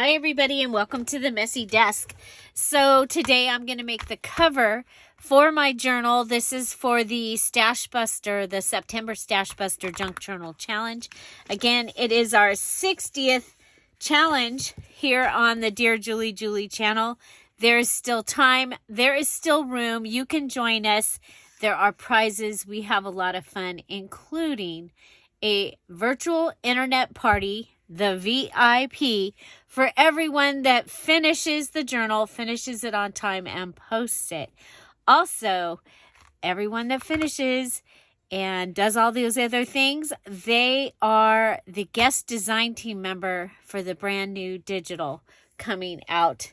Hi everybody and welcome to the Messy Desk. So today I'm going to make the cover for my journal. This is for the Stash Buster, the September Stash Buster Junk Journal Challenge. Again, it is our 60th challenge here on the Dear Julie Julie channel. There is still time. There is still room. You can join us. There are prizes. We have a lot of fun, including a virtual internet party, the VIP, for everyone that finishes the journal, finishes it on time, and posts it. Also, everyone that finishes and does all those other things, they are the guest design team member for the brand new digital coming out.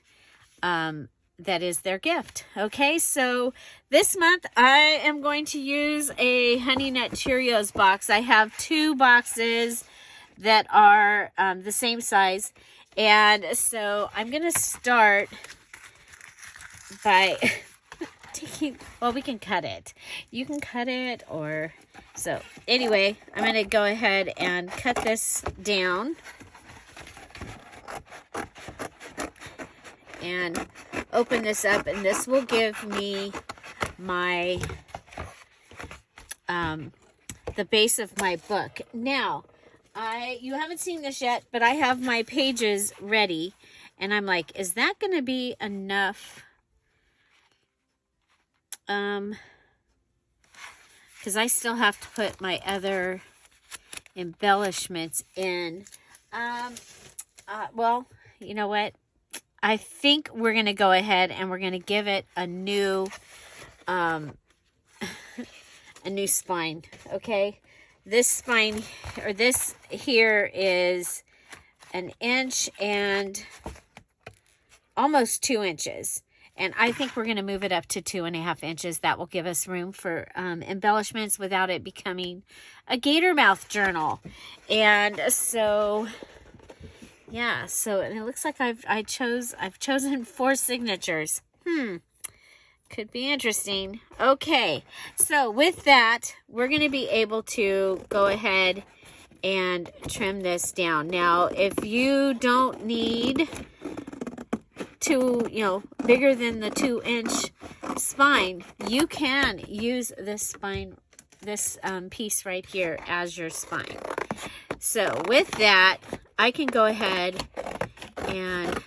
That is their gift. Okay, so this month I am going to use a Honey Nut Cheerios box. I have two boxes that are the same size. And so I'm going to start by taking, well, we can cut it. You can cut it or, so anyway, I'm going to go ahead and cut this down. And open this up, and this will give me my, the base of my book. Now, you haven't seen this yet, but I have my pages ready, and I'm like, is that going to be enough? Because I still have to put my other embellishments in. Well, you know what? I think we're going to go ahead and we're going to give it a new, a new spine. Okay. This spine, or this here, is 1 inch and almost 2 inches. And I think we're going to move it up to 2.5 inches. That will give us room for embellishments without it becoming a gator mouth journal. And so, yeah, so and it looks like I've chosen 4 signatures. Could be interesting. Okay, so with that, we're going to be able to go ahead and trim this down. Now, if you don't need to, bigger than the 2-inch spine, you can use this spine, this piece right here as your spine. So with that, I can go ahead and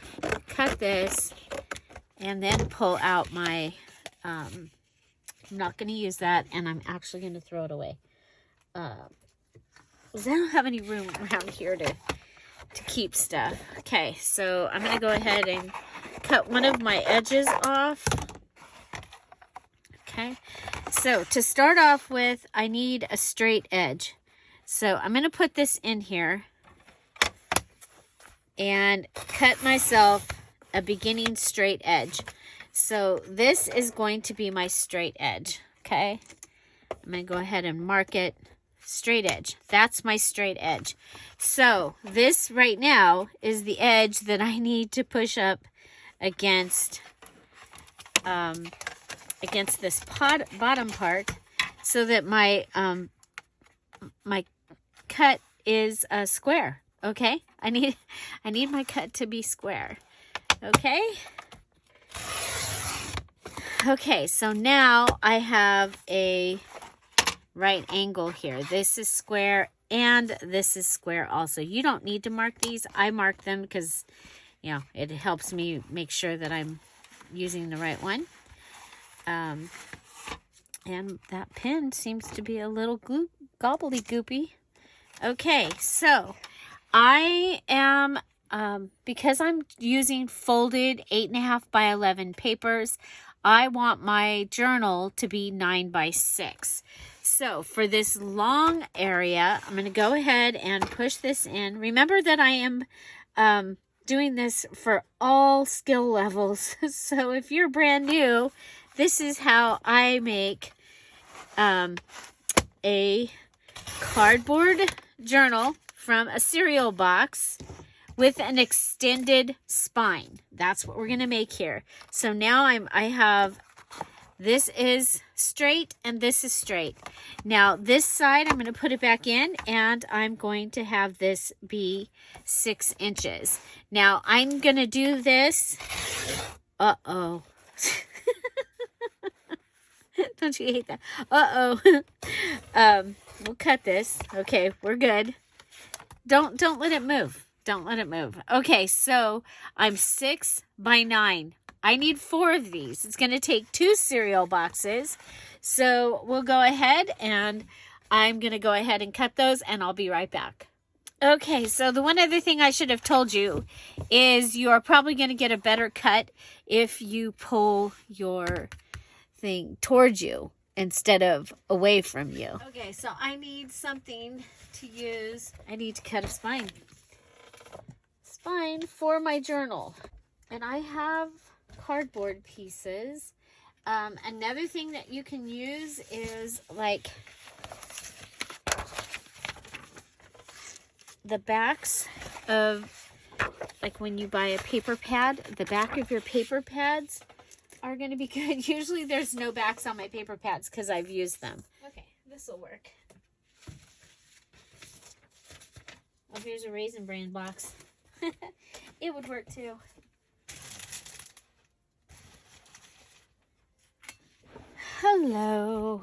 cut this and then pull out my, I'm not going to use that, and I'm actually going to throw it away. Because I don't have any room around here to keep stuff. Okay, so I'm going to go ahead and cut one of my edges off. Okay, so to start off with, I need a straight edge. So I'm going to put this in here and cut myself a beginning straight edge. So this is going to be my straight edge, okay? I'm going to go ahead and mark it straight edge. That's my straight edge. So this right now is the edge that I need to push up against this bottom part so that my my cut is a square. Okay, I need my cut to be square. Okay, so now I have a right angle here. This is square and this is square also. You don't need to mark these. I mark them because, it helps me make sure that I'm using the right one. And that pen seems to be a little gobbly-goopy. Okay, so I am, because I'm using folded 8.5 by 11 papers, I want my journal to be 9 by 6. So for this long area, I'm going to go ahead and push this in. Remember that I am doing this for all skill levels. So if you're brand new, this is how I make a cardboard journal from a cereal box with an extended spine. That's what we're going to make here. So now I have This is straight and this is straight. Now this side, I'm going to put it back in and I'm going to have this be 6 inches. Now I'm going to do this. Uh-oh. Don't you hate that? Uh-oh. We'll cut this. Okay, we're good. Don't let it move. Don't let it move. Okay, so I'm 6 by 9. I need 4 of these. It's going to take 2 cereal boxes. So we'll go ahead and I'm going to go ahead and cut those and I'll be right back. Okay, so the one other thing I should have told you is you are probably going to get a better cut if you pull your thing towards you instead of away from you. Okay, so I need something to use. I need to cut a spine for my journal. And I have cardboard pieces. Another thing that you can use is like the backs of, like when you buy a paper pad, the back of your paper pads are going to be good. Usually there's no backs on my paper pads because I've used them. Okay, this will work. Oh, here's a Raisin Bran box. It would work too. Hello.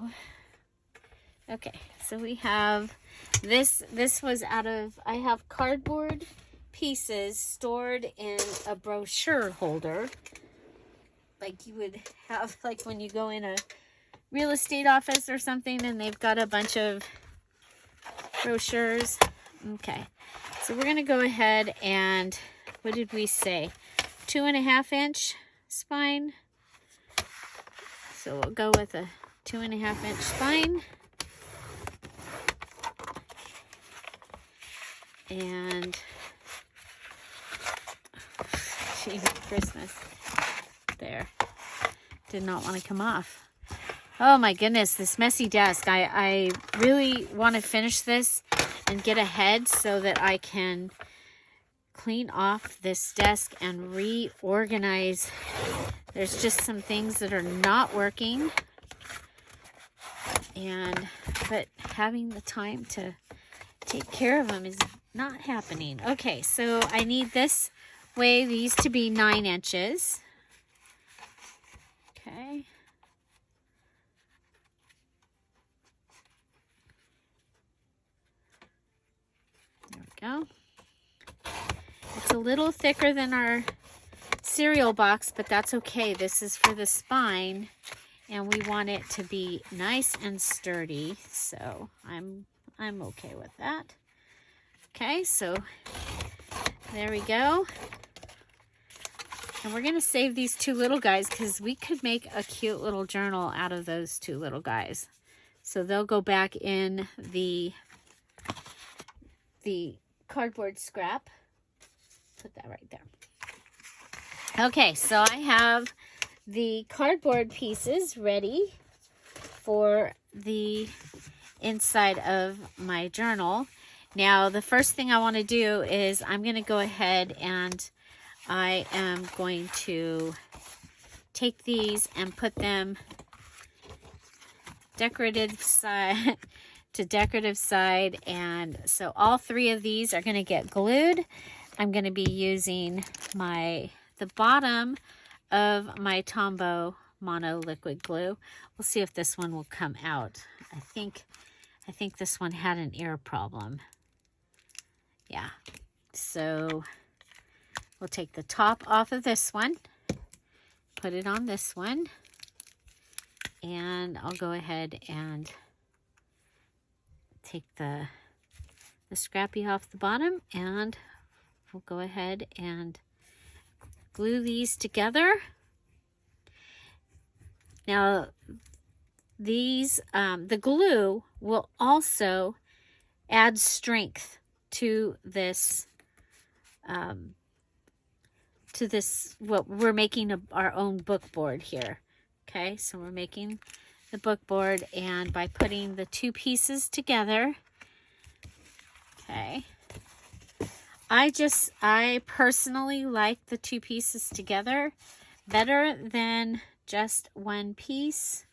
Okay, so we have this was out of, I have cardboard pieces stored in a brochure holder, like you would have like when you go in a real estate office or something and they've got a bunch of brochures. Okay, so we're gonna go ahead and, what did we say, 2.5 inch spine. So we'll go with a 2.5 inch spine. And Jesus Christmas. There. Did not want to come off. Oh my goodness, this messy desk. I really want to finish this and get ahead so that I can clean off this desk and reorganize. There's just some things that are not working. But having the time to take care of them is not happening. Okay, so I need this way, these to be 9 inches. Okay. There we go. It's a little thicker than our cereal box, but that's okay. This is for the spine, and we want it to be nice and sturdy, so I'm okay with that. Okay, so there we go. And we're going to save these 2 little guys because we could make a cute little journal out of those 2 little guys. So they'll go back in the cardboard scrap. Put that right there. Okay, so I have the cardboard pieces ready for the inside of my journal. Now, the first thing I want to do is I'm going to go ahead and I am going to take these and put them decorative side to decorative side. And so all 3 of these are going to get glued. I'm going to be using the bottom of my Tombow Mono liquid glue. We'll see if this one will come out. I think this one had an ear problem. Yeah. So we'll take the top off of this one, put it on this one, and I'll go ahead and take the scrappy off the bottom, and we'll go ahead and glue these together. Now, these the glue will also add strength to this what we're making our own book board here. Okay, so we're making the book board, and by putting the 2 pieces together, okay, I personally like the 2 pieces together better than just one piece.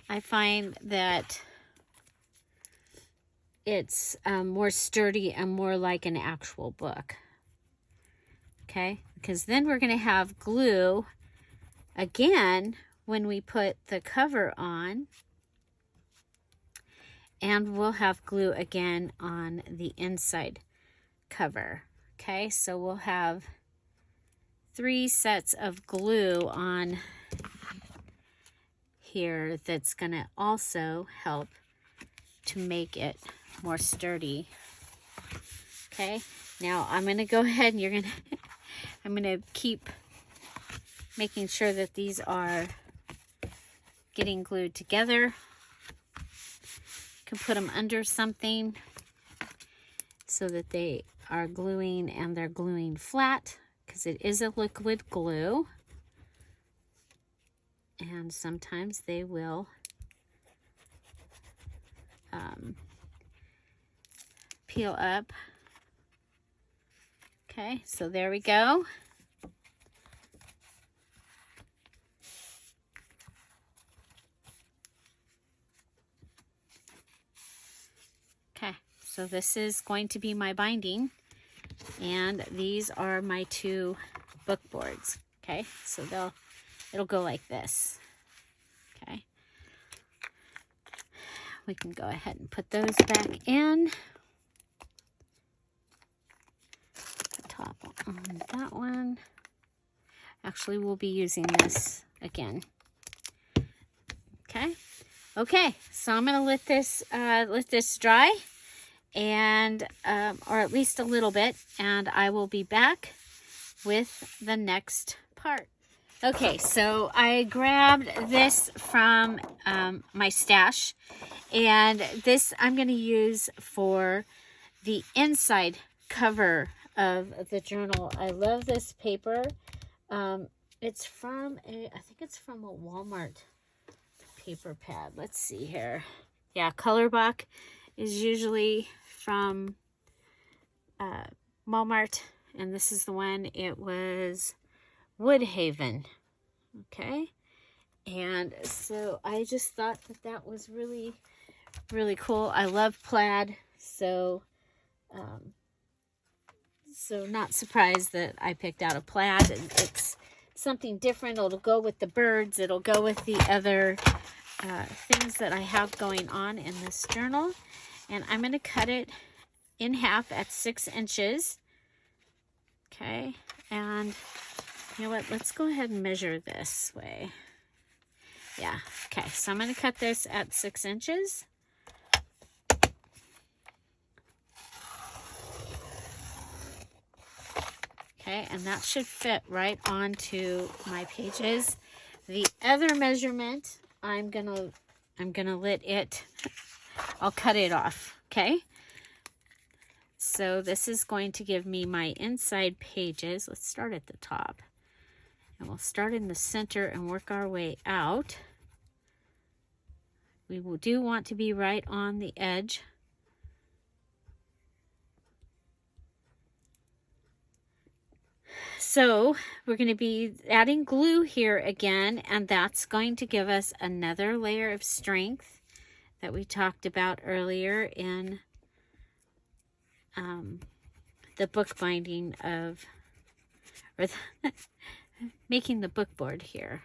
I find that it's more sturdy and more like an actual book. Okay, because then we're going to have glue again when we put the cover on, and we'll have glue again on the inside cover. Okay, so we'll have 3 sets of glue on here that's going to also help to make it more sturdy. Okay, now I'm going to go ahead and I'm going to keep making sure that these are getting glued together. You can put them under something so that they are gluing and they're gluing flat, because it is a liquid glue. And sometimes they will peel up. Okay, so there we go. Okay, so this is going to be my binding, and these are my 2 book boards. Okay, so it'll go like this. Okay, we can go ahead and put those back in. The top on that one. Actually, we'll be using this again. Okay, so I'm gonna let this dry, and or at least a little bit, and I will be back with the next part. Okay, so I grabbed this from my stash, and this I'm going to use for the inside cover of the journal. I love this paper. It's from I think it's from a Walmart paper pad. Let's see here. Yeah, Colorbach is usually from Walmart, and this is the one. It was Woodhaven. Okay, and so I just thought that was really, really cool. I love plaid, so not surprised that I picked out a plaid. It's something different. It'll go with the birds. It'll go with the other things that I have going on in this journal. And I'm going to cut it in half at 6 inches. Okay, and you know what? Let's go ahead and measure this way. Yeah, okay, so I'm going to cut this at 6 inches. Okay, and that should fit right onto my pages. The other measurement, I'm gonna let it, I'll cut it off, okay? So this is going to give me my inside pages. Let's start at the top. And we'll start in the center and work our way out. We do want to be right on the edge. So we're going to be adding glue here again, and that's going to give us another layer of strength that we talked about earlier in the bookbinding of, or making the book board here.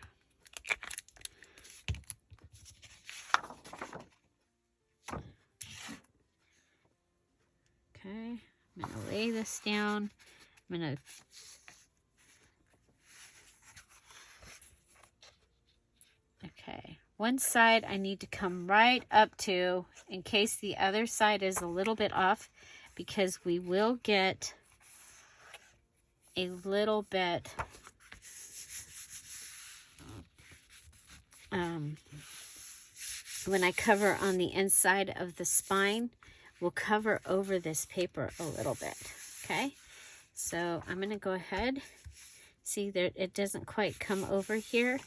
Okay, I'm going to lay this down. I'm going to okay, one side I need to come right up to, in case the other side is a little bit off, because we will get a little bit when I cover on the inside of the spine, we'll cover over this paper a little bit. Okay, so I'm going to go ahead, see there, it doesn't quite come over here.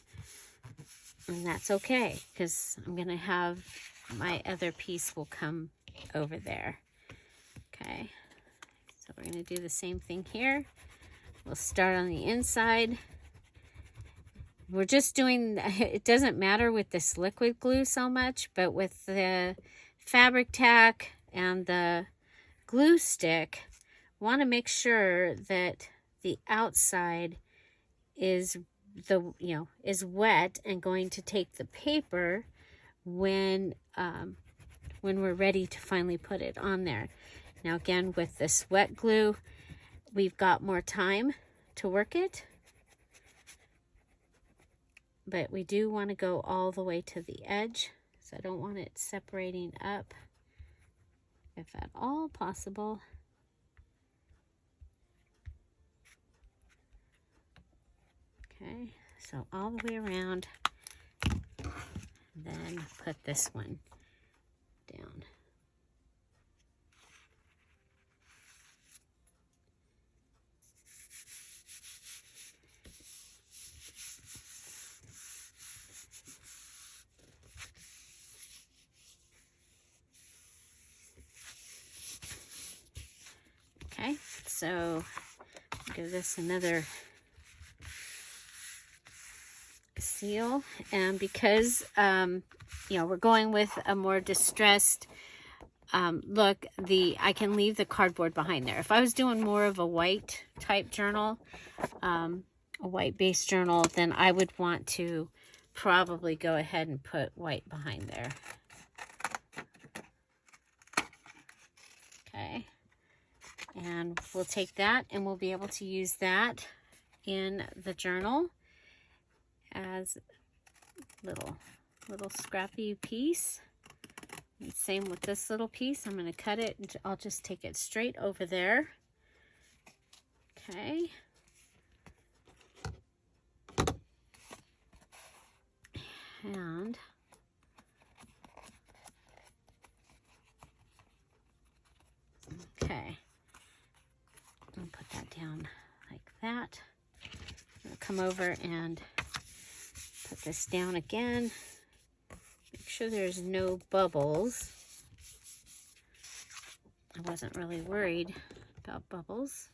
And that's okay, because I'm going to have my other piece will come over there. Okay, So we're going to do the same thing here. We'll start on the inside. We're just doing, it doesn't matter with this liquid glue so much, but with the fabric tack and the glue stick, want to make sure that the outside is is wet and going to take the paper when we're ready to finally put it on there. Now again, with this wet glue, we've got more time to work it, but we do want to go all the way to the edge, so I don't want it separating up if at all possible. Okay, so all the way around, then put this one down. Okay, so give this another seal, and because we're going with a more distressed look, I can leave the cardboard behind there. If I was doing more of a white type journal, a white base journal, then I would want to probably go ahead and put white behind there. Okay, and we'll take that and we'll be able to use that in the journal as little scrappy piece. And same with this little piece. I'm going to cut it and I'll just take it straight over there. Okay. And okay. I'll put that down like that. I'm going to come over and put this down again. Make sure there's no bubbles. I wasn't really worried about bubbles.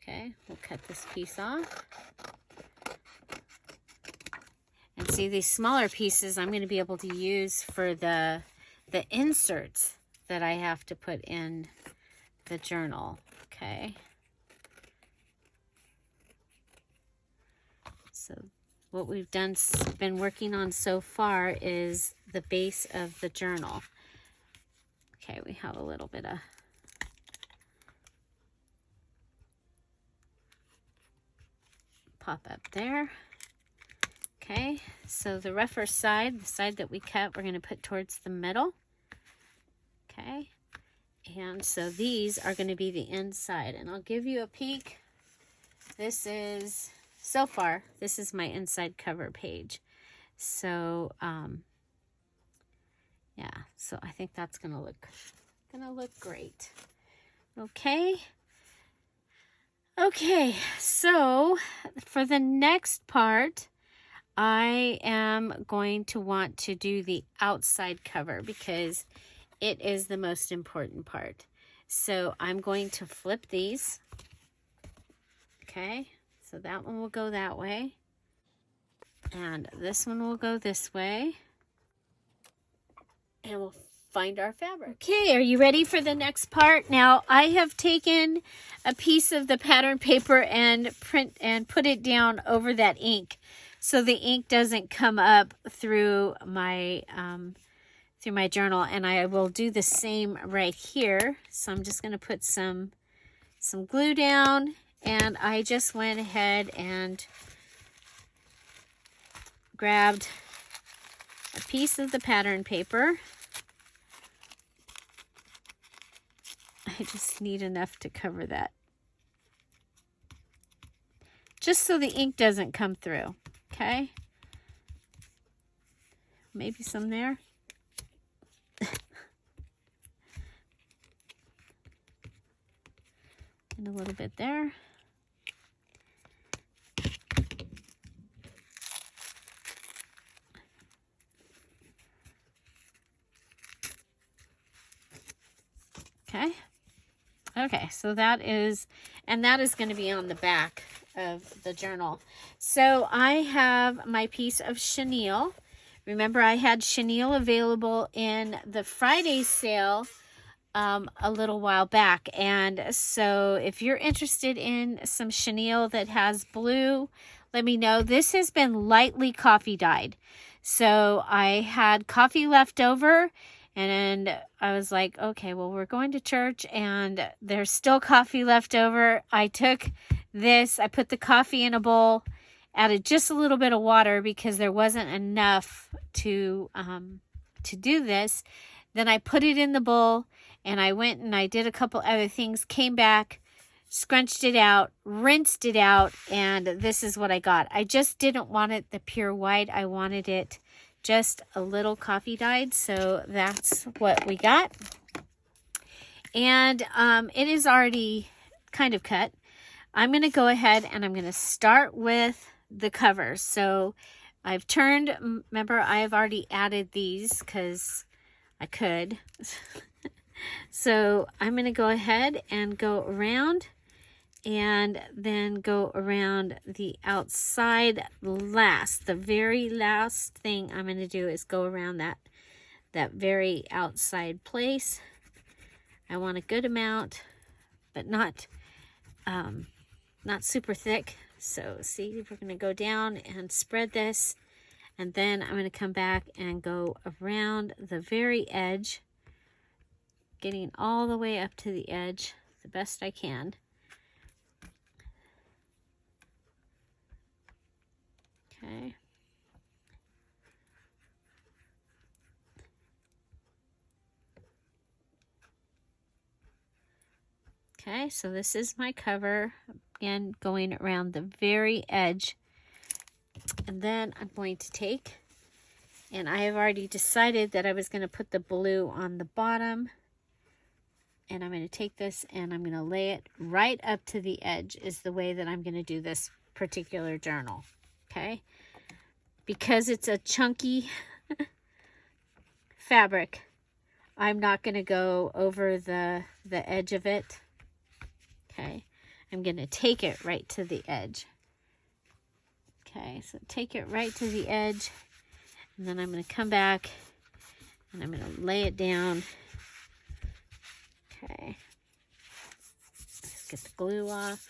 Okay, we'll cut this piece off. And see, these smaller pieces I'm going to be able to use for the inserts that I have to put in the journal. Okay. So what we've been working on so far is the base of the journal. Okay, we have a little bit of pop up there. Okay, so the rougher side, the side that we cut, we're going to put towards the middle. Okay, and so these are going to be the inside, and I'll give you a peek. This is, so far, this is my inside cover page. So, yeah, so I think that's going to look great. Okay. Okay, so for the next part, I am going to want to do the outside cover because it is the most important part. So I'm going to flip these. Okay, so that one will go that way. And this one will go this way. And we'll find our fabric. Okay, are you ready for the next part? Now, I have taken a piece of the pattern paper and put it down over that ink, so the ink doesn't come up through my journal, and I will do the same right here. So I'm just going to put some glue down, and I just went ahead and grabbed a piece of the pattern paper. I just need enough to cover that, just so the ink doesn't come through. Okay, maybe some there. And a little bit there. Okay. Okay, so that is, and that is going to be on the back of the journal. So I have my piece of chenille. Remember, I had chenille available in the Friday sale a little while back. And so if you're interested in some chenille that has blue, let me know. This has been lightly coffee dyed. So I had coffee left over, and I was like, okay, well, we're going to church and there's still coffee left over. I took this, I put the coffee in a bowl, added just a little bit of water because there wasn't enough to do this. Then I put it in the bowl, and I went and I did a couple other things, came back, scrunched it out, rinsed it out, and this is what I got. I just didn't want it the pure white. I wanted it just a little coffee dyed, so that's what we got. And it is already kind of cut. I'm going to go ahead and I'm going to start with the covers. So I've turned, remember, I've already added these because I could. So I'm going to go ahead and go around and then go around the outside last. The very last thing I'm going to do is go around that very outside place. I want a good amount, but not super thick. So see, we're going to go down and spread this, and then I'm going to come back and go around the very edge, getting all the way up to the edge the best I can. Okay. Okay, so this is my cover. Again, going around the very edge. And then I'm going to take, and I have already decided that I was going to put the blue on the bottom. And I'm going to take this and I'm going to lay it right up to the edge is the way that I'm going to do this particular journal. Okay? Because it's a chunky fabric, I'm not going to go over the edge of it. Okay? I'm going to take it right to the edge. Okay, so take it right to the edge, and then I'm going to come back and I'm going to lay it down. Okay, let's get the glue off.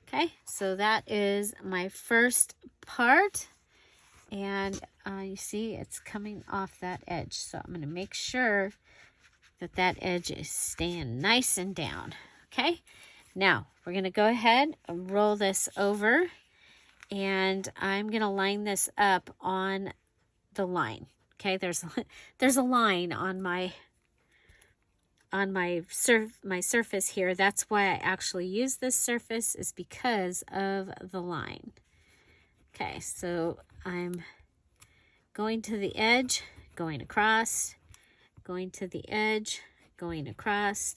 Okay, so that is my first part, and you see it's coming off that edge. So I'm going to make sure that that edge is staying nice and down. Okay, now we're going to go ahead and roll this over, and I'm going to line this up on the line. Okay, there's a line on my surface here. That's why I actually use this surface, is because of the line. Okay, so I'm going to the edge, going across, going to the edge, going across.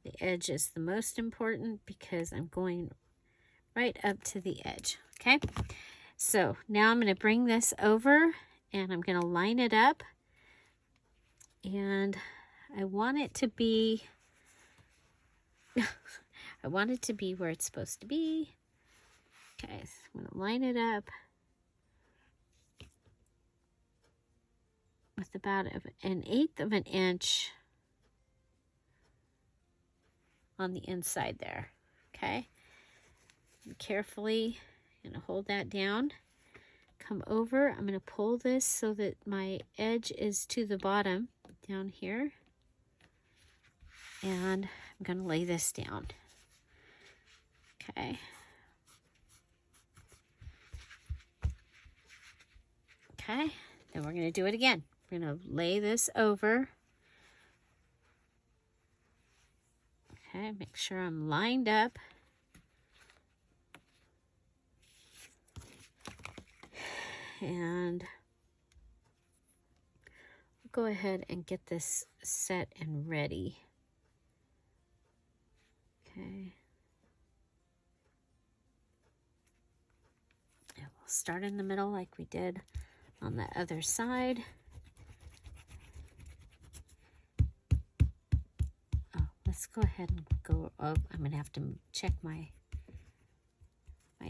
The edge is the most important because I'm going right up to the edge. Okay, so now I'm going to bring this over and I'm going to line it up, and I want it to be I want it to be where it's supposed to be. Okay, so I'm going to line it up with about 1/8 of an inch on the inside there. Okay, and carefully I'm going to hold that down, come over. I'm going to pull this so that my edge is to the bottom down here, and I'm going to lay this down. Okay. Okay, then we're going to do it again. We're going to lay this over. Okay, make sure I'm lined up. And we'll go ahead and get this set and ready. Okay. And we'll start in the middle like we did on the other side. go ahead and go up. I'm going to have to check my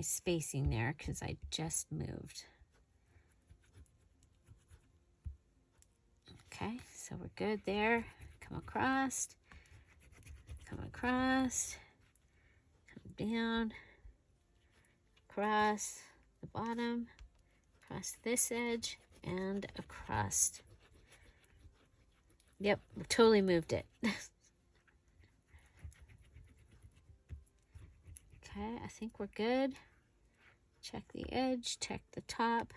spacing there because I just moved. Okay, so we're good there. Come across, come down, across the bottom, across this edge, and across. Yep, totally moved it. Okay, I think we're good. Check the edge, check the top,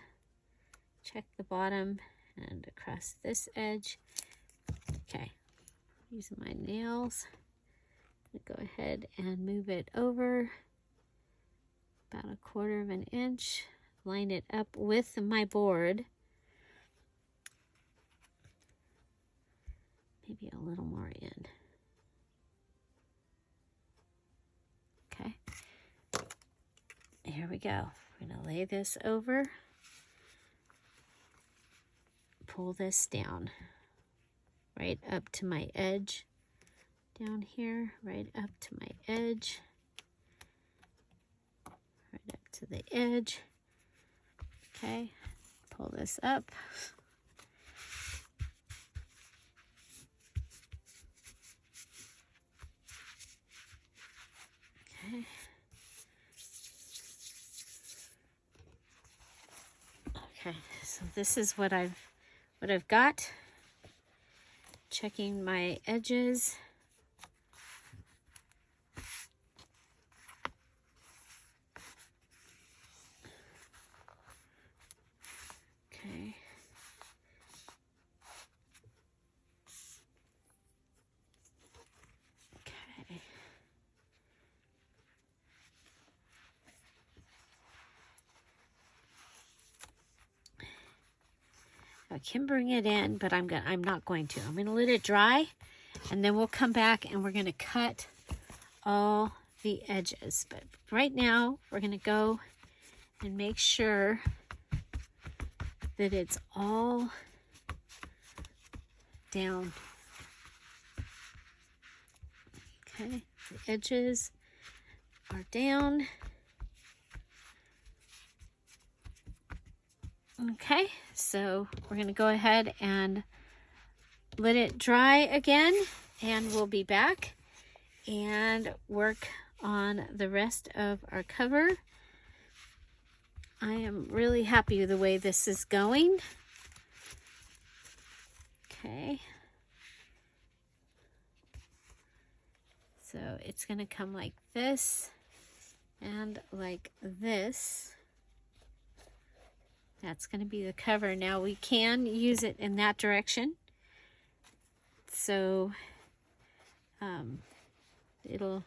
check the bottom, and across this edge. Okay, using my nails, I'm gonna go ahead and move it over about 1/4 of an inch. Line it up with my board. Maybe a little more in. Okay. Here we go. We're going to lay this over. Pull this down. Right up to my edge. Down here. Right up to my edge. Right up to the edge. Okay. Pull this up. Okay. Okay, so this is what I've got. Checking my edges. Okay. Okay. I can bring it in, but I'm not going to. I'm gonna let it dry, and then we'll come back and we're gonna cut all the edges. But right now, we're gonna go and make sure that it's all down. Okay, the edges are down. Okay, so we're going to go ahead and let it dry again, and we'll be back and work on the rest of our cover. I am really happy with the way this is going. Okay. So it's going to come like this and like this. That's going to be the cover. Now we can use it in that direction. So it'll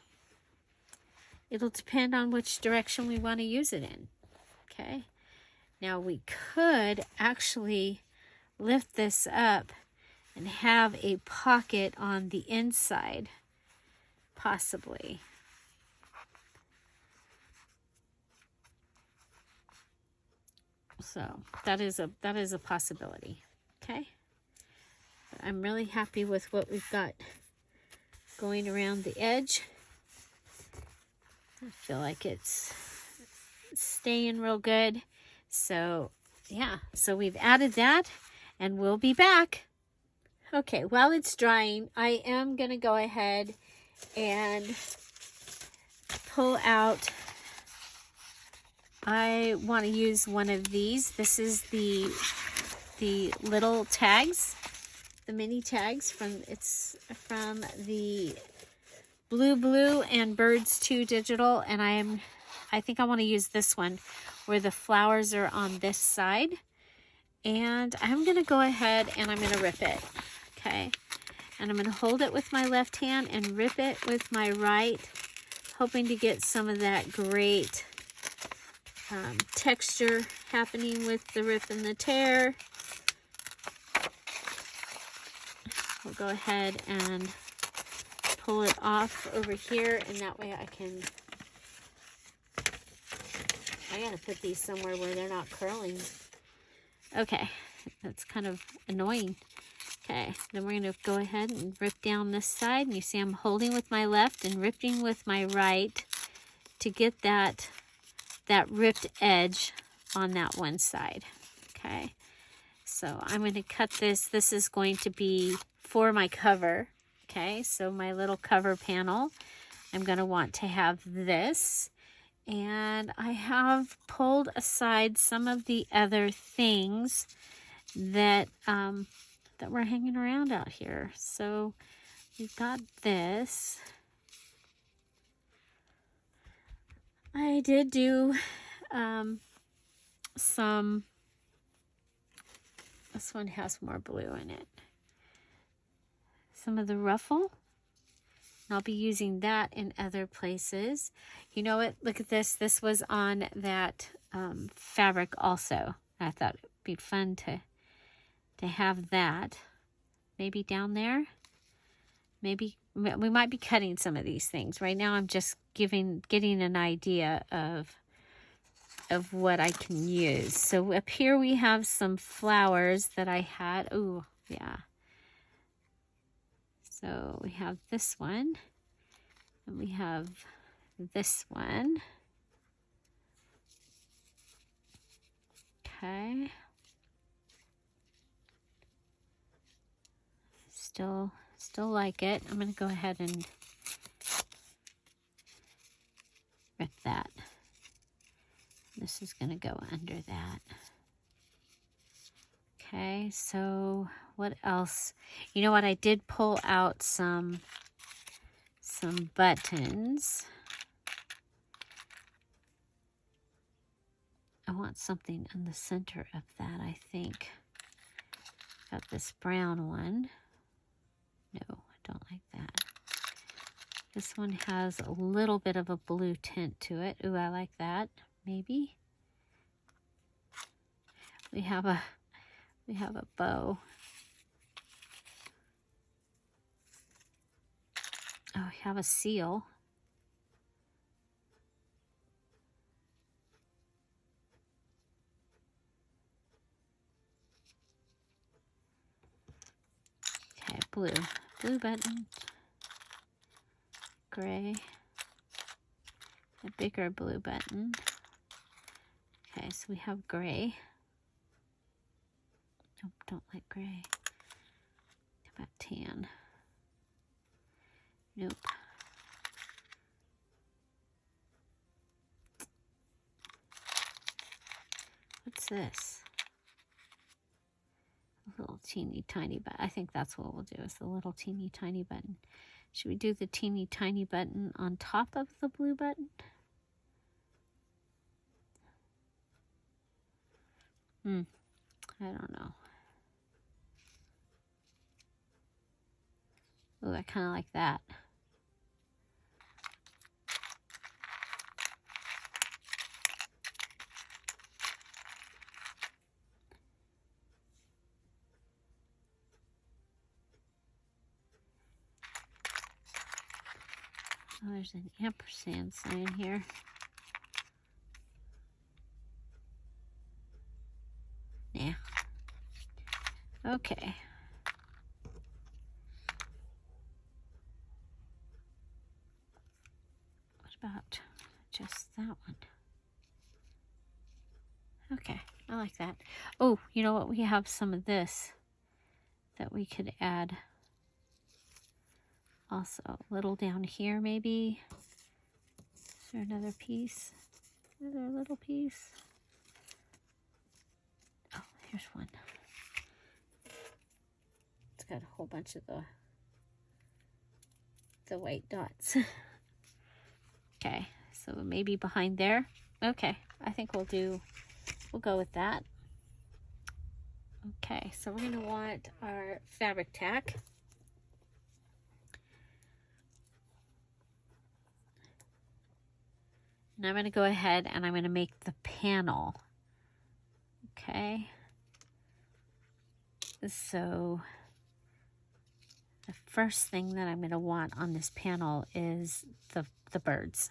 depend on which direction we want to use it in. Okay. Now we could actually lift this up and have a pocket on the inside, possibly. So that is a possibility. Okay. But I'm really happy with what we've got going around the edge. I feel like it's staying real good. So yeah, so we've added that and we'll be back. Okay, while it's drying, I am going to go ahead and pull out. I want to use one of these. This is the little tags, the mini tags from the Blue and Birds 2 Digital, and I think I want to use this one where the flowers are on this side. And I'm going to go ahead and I'm going to rip it. Okay. And I'm going to hold it with my left hand and rip it with my right, hoping to get some of that great texture happening with the rip and the tear. We'll go ahead and pull it off over here, and that way I gotta put these somewhere where they're not curling. Okay, that's kind of annoying. Okay, then we're going to go ahead and rip down this side. And you see I'm holding with my left and ripping with my right to get that ripped edge on that one side. Okay, so I'm going to cut this. This is going to be for my cover. Okay, so my little cover panel, I'm going to want to have this. And I have pulled aside some of the other things that that were hanging around out here. So we've got this. I did do some, this one has more blue in it. Some of the ruffle. I'll be using that in other places. You know what? Look at this. This was on that fabric also. I thought it'd be fun to have that. Maybe down there. Maybe we might be cutting some of these things. Right now I'm just getting an idea of what I can use. So up here we have some flowers that I had. Oh, yeah. So we have this one, and we have this one. Okay. Still like it. I'm going to go ahead and rip that. This is going to go under that. Okay, so what else? You know what? I did pull out some buttons. I want something in the center of that, I think. Got this brown one. No, I don't like that. This one has a little bit of a blue tint to it. Ooh, I like that. Maybe. We have a bow. Oh, we have a seal. Okay, blue button. Gray. A bigger blue button. Okay, so we have gray. Nope, don't like gray. How about tan? Nope. What's this? A little teeny tiny button. I think that's what we'll do, is the little teeny tiny button. Should we do the teeny tiny button on top of the blue button? I don't know. Oh, I kind of like that. Oh, there's an ampersand sign here. Yeah. Okay. What about just that one? Okay, I like that. Oh, you know what? We have some of this that we could add. Also, a little down here maybe. Is there another piece? Another little piece? Oh, here's one. It's got a whole bunch of the white dots. Okay, so maybe behind there. Okay, I think we'll go with that. Okay, so we're gonna want our fabric tack. And I'm going to go ahead and I'm going to make the panel. Okay. So the first thing that I'm going to want on this panel is the birds.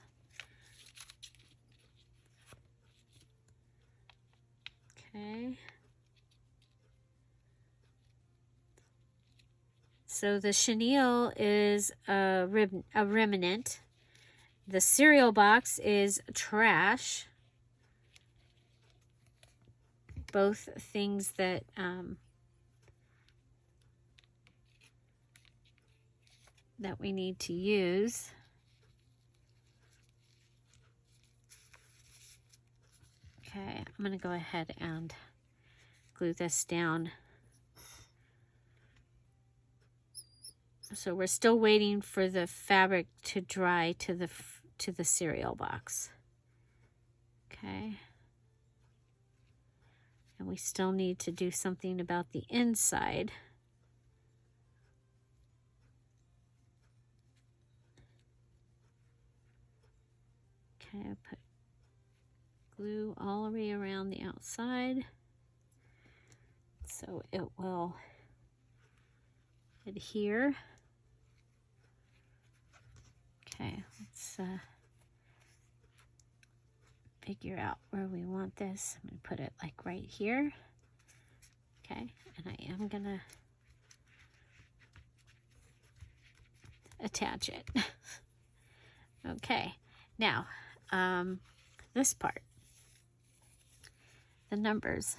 Okay. So the chenille is a remnant. The cereal box is trash. Both things that that we need to use. Okay, I'm going to go ahead and glue this down. So we're still waiting for the fabric to dry to the cereal box. Okay. And we still need to do something about the inside. Okay, I put glue all the way around the outside so it will adhere. Okay, let's figure out where we want this. I'm going to put it like right here. Okay, and I am going to attach it. Okay, now this part, the numbers.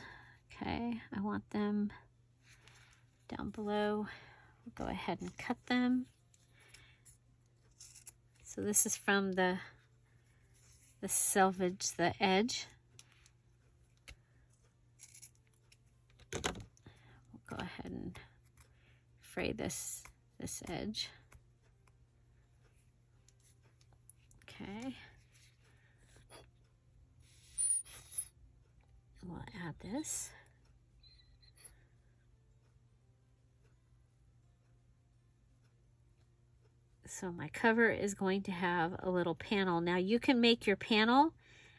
Okay, I want them down below. We'll go ahead and cut them. So this is from the selvage, the edge. We'll go ahead and fray this edge. Okay. We'll add this. So my cover is going to have a little panel. Now you can make your panel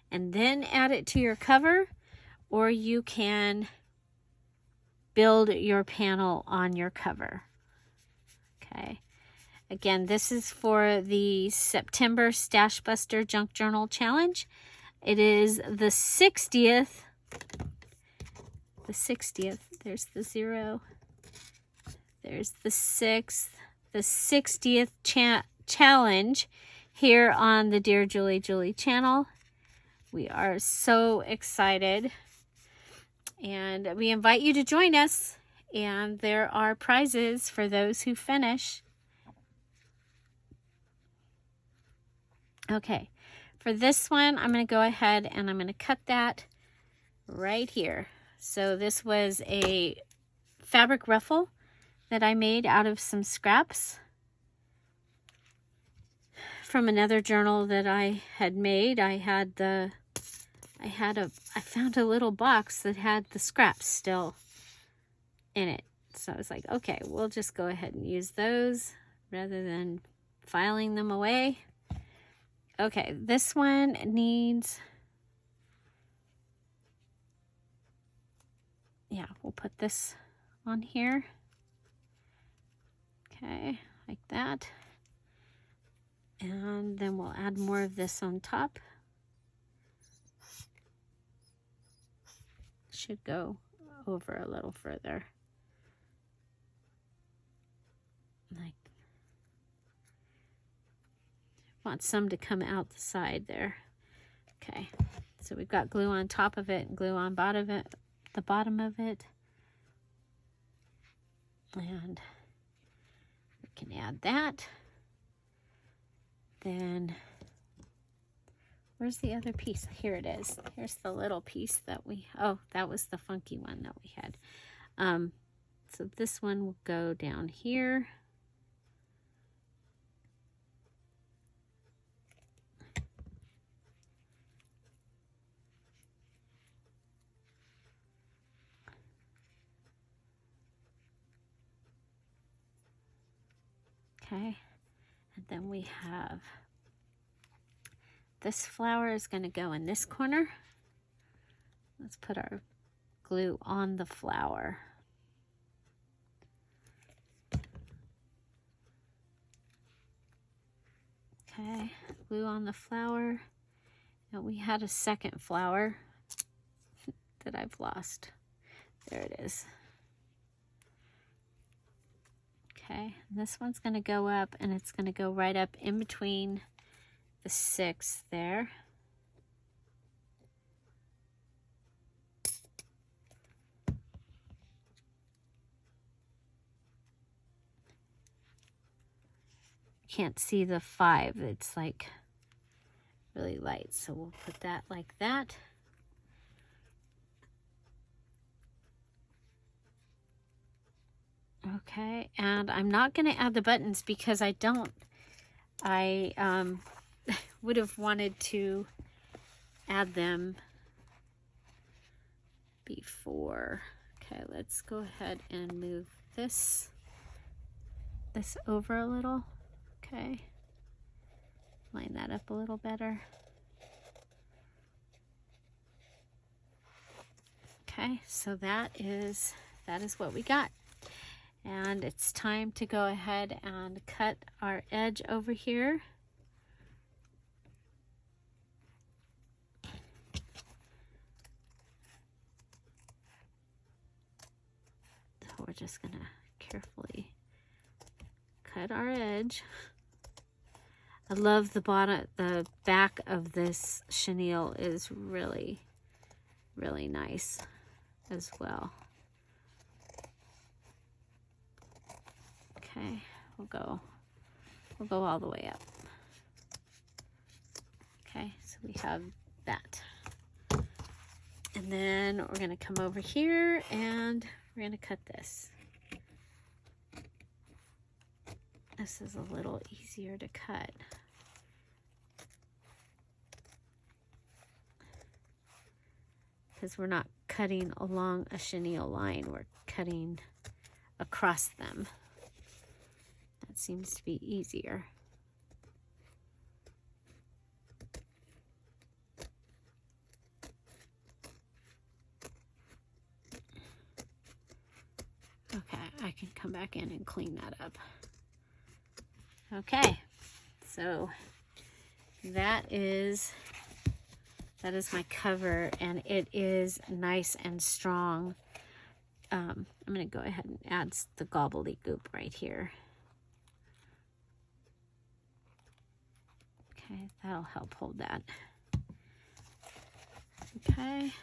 and then add it to your cover, or you can build your panel on your cover. Okay. Again, this is for the September Stash Buster Junk Journal Challenge. It is the 60th. The 60th. There's the 0. There's the 6th. The 60th challenge here on the Dear Julie Julie channel. We are so excited, and we invite you to join us, and there are prizes for those who finish. Okay, for this one, I'm going to go ahead and I'm going to cut that right here. So this was a fabric ruffle that I made out of some scraps from another journal that I had made. I found a little box that had the scraps still in it. So I was like, okay, we'll just go ahead and use those rather than filing them away. Okay, this one needs, yeah, we'll put this on here. Okay, like that. And then we'll add more of this on top. Should go over a little further. Like, want some to come out the side there. Okay, so we've got glue on top of it and glue on the bottom of it. And we can add that. Then, where's the other piece? Here it is. Here's the little piece that that was the funky one that we had. So this one will go down here. Okay, and then we have this flower is going to go in this corner. Let's put our glue on the flower. Okay, glue on the flower. Now we had a second flower that I've lost. There it is. Okay, and this one's going to go up, and it's going to go right up in between the 6 there. Can't see the 5. It's like really light, so we'll put that like that. Okay, and I'm not going to add the buttons because I would have wanted to add them before. Okay, let's go ahead and move this over a little. Okay, line that up a little better. Okay, so that is what we got. And it's time to go ahead and cut our edge over here. So we're just gonna carefully cut our edge. I love the back of this chenille is really, really nice as well. Okay, we'll go all the way up. Okay, so we have that. And then we're gonna come over here and we're gonna cut this. This is a little easier to cut. Because we're not cutting along a chenille line, we're cutting across them. That seems to be easier. Okay, I can come back in and clean that up. Okay, so that is my cover, and it is nice and strong. I'm going to go ahead and add the gobbledygook right here. Okay, that'll help hold that. Okay.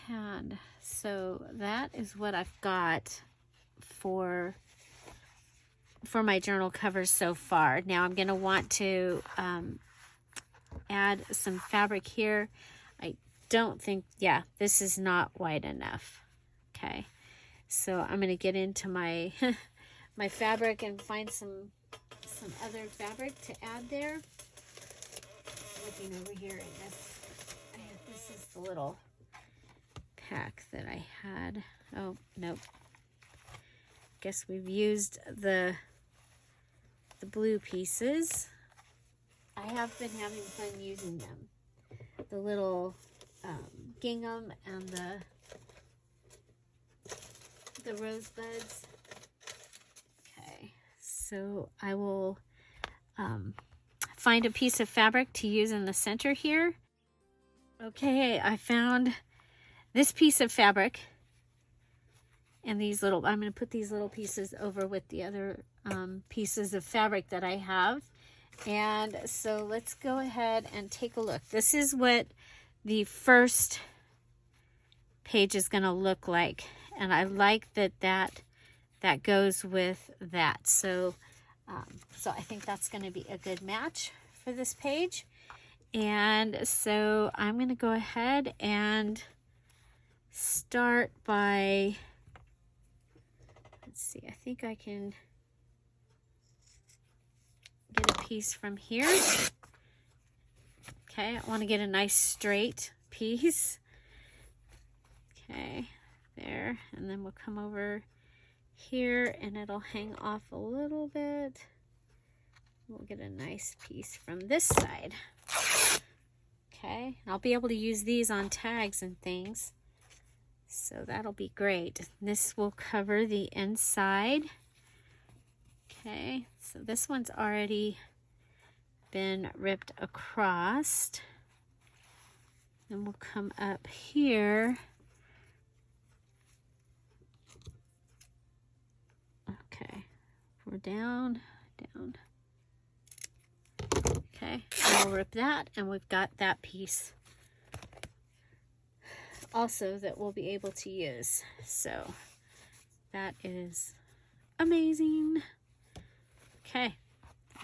And so that is what I've got for my journal covers so far. Now I'm going to want to add some fabric here. I don't think, yeah, this is not wide enough. Okay, so I'm going to get into my my fabric and find some other fabric to add there. Looking over here at this is the little pack that I had. Oh, nope. Guess we've used the blue pieces. I have been having fun using them. The little gingham and the rosebuds. Okay, so I will find a piece of fabric to use in the center here. Okay, I found this piece of fabric. And these little, I'm going to put these little pieces over with the other pieces of fabric that I have. And so let's go ahead and take a look. This is what the first page is going to look like. And I like that goes with that. So, so I think that's going to be a good match for this page. And so I'm going to go ahead and start by... Let's see, I think I can get a piece from here. Okay, I want to get a nice straight piece. Okay, there. And then we'll come over here and it'll hang off a little bit. We'll get a nice piece from this side. Okay, I'll be able to use these on tags and things. So that'll be great. This will cover the inside. Okay, so this one's already been ripped across. Then we'll come up here We're down, down. Okay, and we'll rip that, and we've got that piece also that we'll be able to use. So that is amazing. Okay,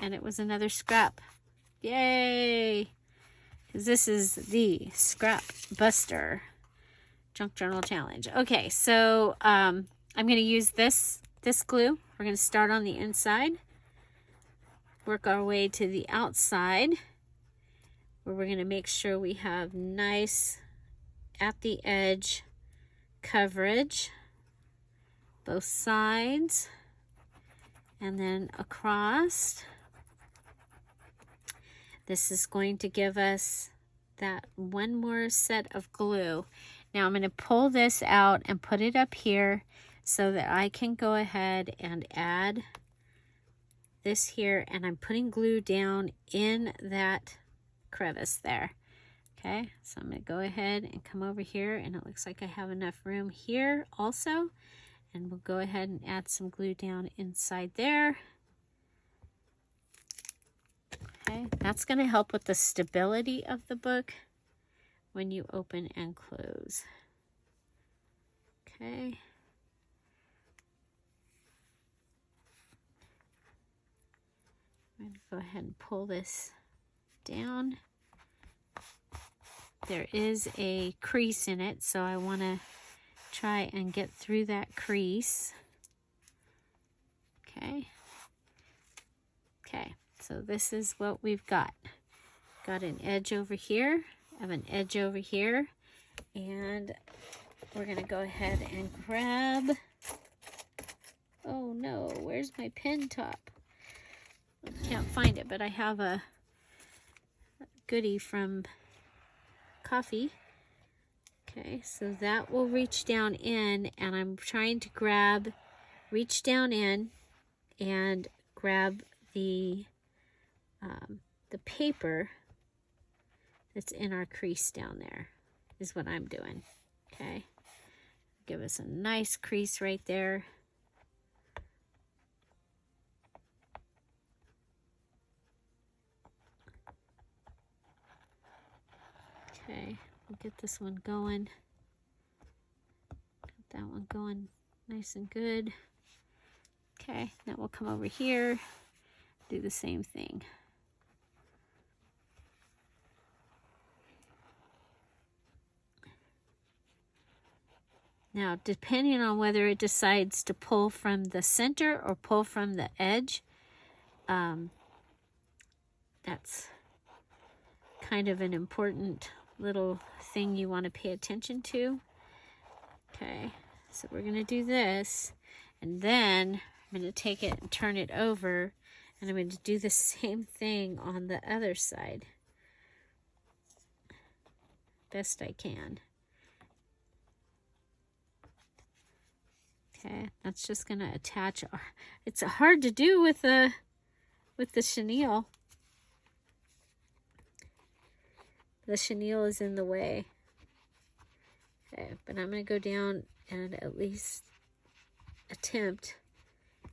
and it was another scrap. Yay! Because this is the Scrap Buster Junk Journal Challenge. Okay, so I'm going to use this glue. We're going to start on the inside, work our way to the outside, where we're going to make sure we have nice at the edge coverage, both sides, and then across. This is going to give us that one more set of glue. Now I'm going to pull this out and put it up here so that I can go ahead and add this here, and I'm putting glue down in that crevice there. Okay, so I'm going to go ahead and come over here, and it looks like I have enough room here also, and we'll go ahead and add some glue down inside there. Okay, that's going to help with the stability of the book when you open and close. Okay. I'm going to go ahead and pull this down. There is a crease in it, so I want to try and get through that crease. Okay. Okay, so this is what we've got. Got an edge over here, I have an edge over here, and we're going to go ahead and grab, oh no, where's my pen top? I can't find it, but I have a goodie from Coffee. Okay, so that will reach down in, and I'm trying to reach down in and grab the paper that's in our crease down there is what I'm doing. Okay, give us a nice crease right there. Okay, we'll get this one going. Get that one going nice and good. Okay, now we'll come over here, do the same thing. Now, depending on whether it decides to pull from the center or pull from the edge, that's kind of an important little thing you want to pay attention to. Okay, so we're going to do this, and then I'm going to take it and turn it over, and I'm going to do the same thing on the other side best I can. Okay, that's just going to attach. It's hard to do with the chenille. The chenille is in the way. Okay, but I'm going to go down and at least attempt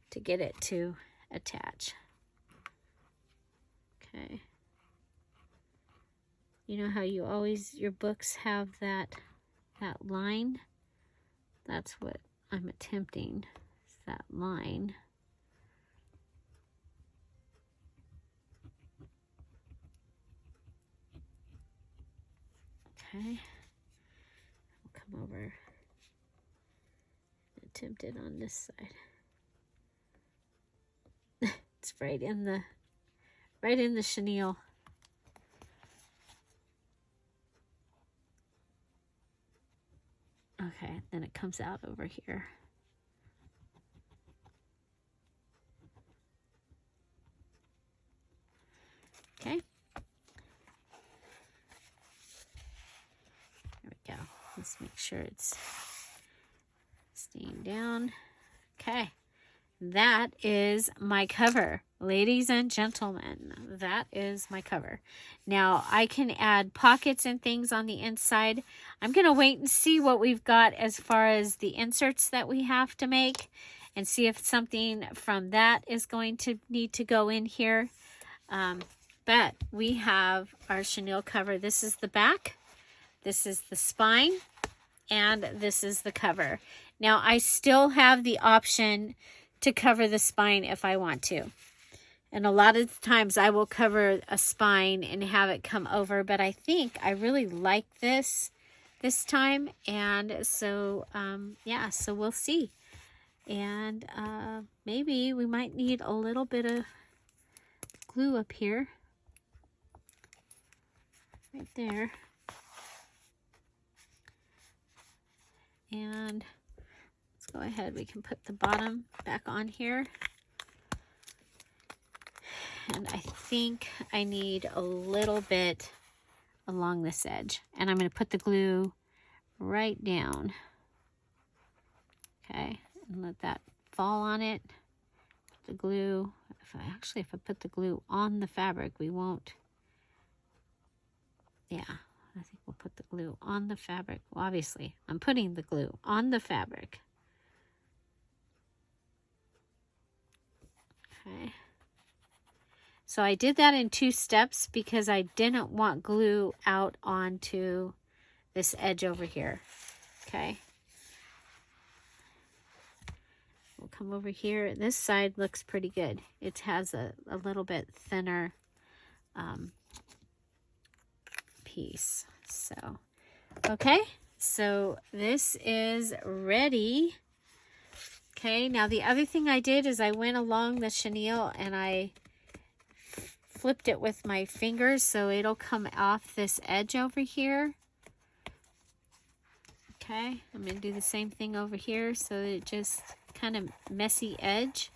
to get it to attach. Okay. You know how you always, your books have that line? That's what I'm attempting, is that line. Okay, we'll come over and attempt it on this side. It's right in the chenille. Okay, then it comes out over here. Okay. There we go. Let's make sure it's staying down. Okay. That is my cover. Ladies and gentlemen, that is my cover. Now, I can add pockets and things on the inside. I'm going to wait and see what we've got as far as the inserts that we have to make. and see if something from that is going to need to go in here. But we have our chenille cover. This is the back, this is the spine, and this is the cover. Now I still have the option to cover the spine if I want to. And a lot of times I will cover a spine and have it come over, but I think I really like this time. And so, yeah, so we'll see. And maybe we might need a little bit of glue up here. Right there. And let's go ahead. We can put the bottom back on here. And I think I need a little bit along this edge. And I'm going to put the glue right down. Okay, and let that fall on it. The glue, if I put the glue on the fabric, we won't. Yeah, I think we'll put the glue on the fabric. Well, obviously, I'm putting the glue on the fabric. Okay. So I did that in 2 steps because I didn't want glue out onto this edge over here. Okay. We'll come over here. This side looks pretty good. It has a little bit thinner piece. So, okay. So this is ready. Okay. Now the other thing I did is I went along the chenille and I flipped it with my fingers so it'll come off this edge over here. Okay, I'm going to do the same thing over here so that it just kind of messy edge.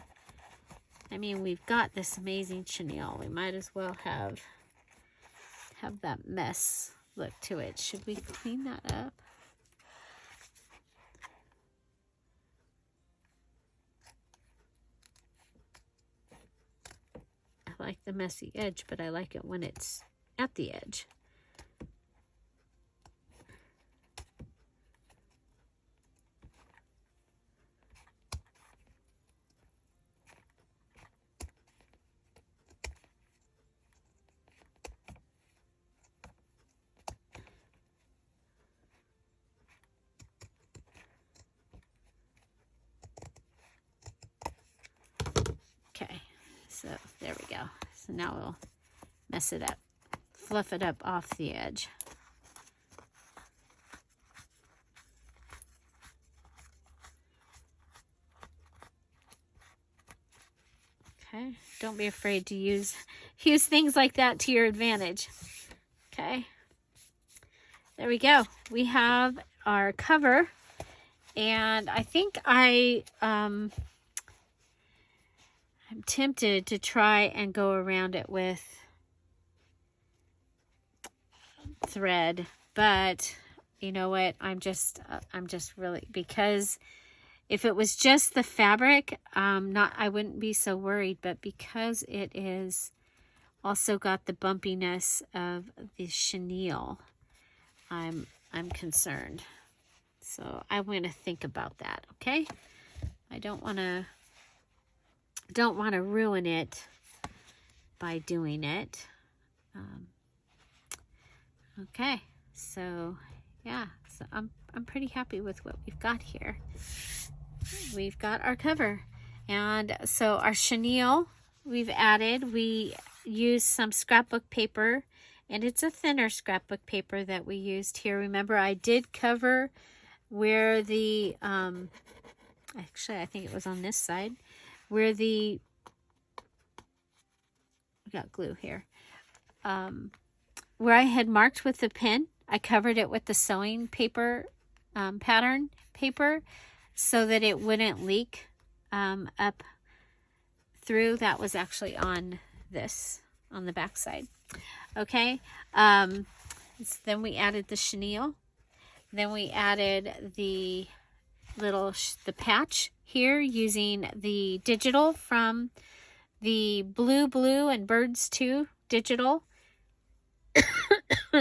I mean, we've got this amazing chenille. We might as well have that mess look to it. Should we clean that up? I like the messy edge, but I like it when it's at the edge. Okay, so there we go. So now we'll mess it up, fluff it up off the edge. Okay, don't be afraid to use things like that to your advantage. Okay, there we go. We have our cover, and I think I'm tempted to try and go around it with thread, but you know what? I'm just really, because if it was just the fabric, I wouldn't be so worried, but because it is also got the bumpiness of the chenille, I'm concerned. So I want to think about that, okay? I don't want to ruin it by doing it. Okay, so yeah, so I'm pretty happy with what we've got here. We've got our cover, and so our chenille we've added. We used some scrapbook paper, and it's a thinner scrapbook paper that we used here. Remember, I did cover where the actually I think it was on this side where we got glue here, where I had marked with the pen. I covered it with the sewing paper, pattern paper, so that it wouldn't leak up through. That was actually on the back side. Okay, then we added the chenille. Then we added the the patch here using the digital from the Blue and Birds 2 digital.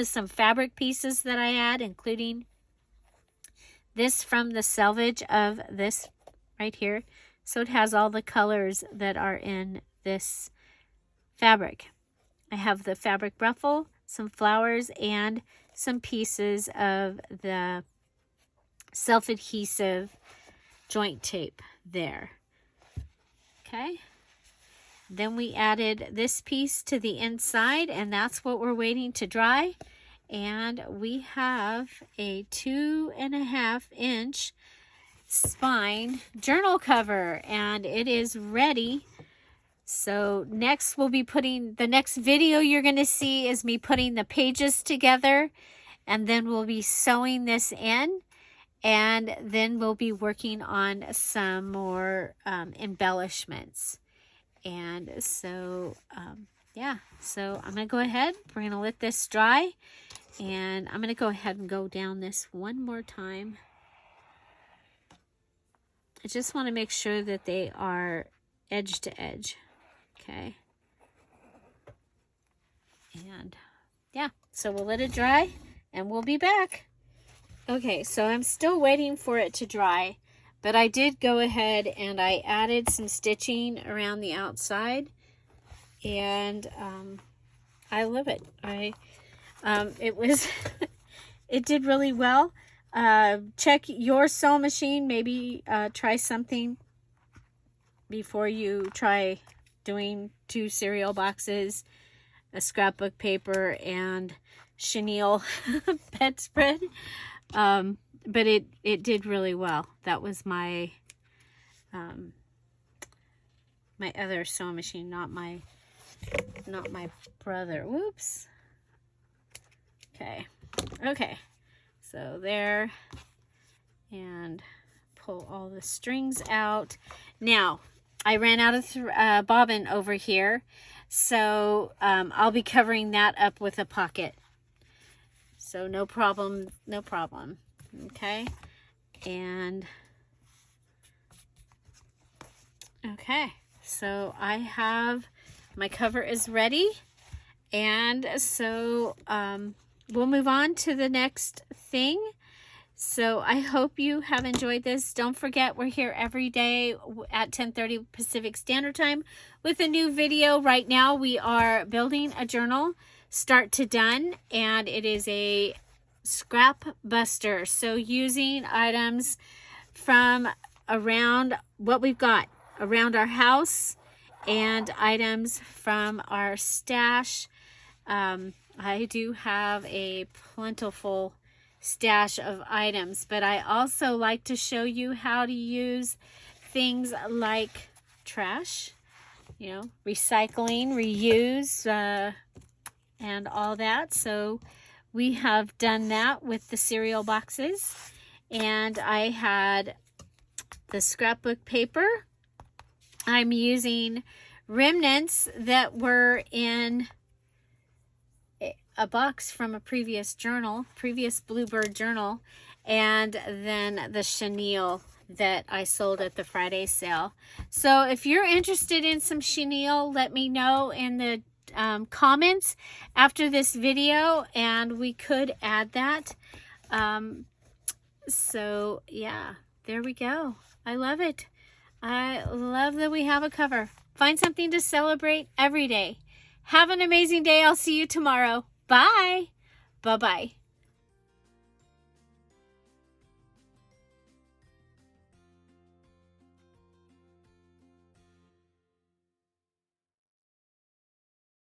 Some fabric pieces that I had, including this from the selvage of this right here. So it has all the colors that are in this fabric. I have the fabric ruffle, some flowers, and some pieces of the self-adhesive joint tape there. Okay. Then we added this piece to the inside, and that's what we're waiting to dry. And we have a 2.5 inch spine journal cover, and it is ready. So next we'll be putting, the next video you're going to see is me putting the pages together, and then we'll be sewing this in, and then we'll be working on some more embellishments. And so yeah, so I'm going to go ahead, we're going to let this dry, and I'm going to go ahead and go down this one more time. I just want to make sure that they are edge to edge. Okay. And yeah, so we'll let it dry and we'll be back. Okay, so I'm still waiting for it to dry, but I did go ahead and I added some stitching around the outside, and I love it. It was it did really well. Check your sewing machine. Maybe try something before you try doing 2 cereal boxes, a scrapbook paper, and chenille bedspread. But it did really well. That was my my other sewing machine, not my brother. Whoops. Okay. So there, and pull all the strings out. Now, I ran out of bobbin over here, so I'll be covering that up with a pocket. So no problem. Okay, and okay, so I have, my cover is ready, and so we'll move on to the next thing. So I hope you have enjoyed this. Don't forget, we're here every day at 10:30 Pacific Standard Time with a new video. Right now we are building a journal start to done, and it is a scrap buster. So using items from around what we've got around our house and items from our stash. I do have a plentiful stash of items, but I also like to show you how to use things like trash, you know, recycling, reuse, and all that. So we have done that with the cereal boxes, and I had the scrapbook paper. I'm using remnants that were in a box from a previous Bluebird journal, and then the chenille that I sold at the Friday sale. So if you're interested in some chenille, let me know in the comments after this video, and we could add that. So yeah, there we go. I love it. I love that we have a cover. Find something to celebrate every day. Have an amazing day. I'll see you tomorrow. Bye. Bye-bye.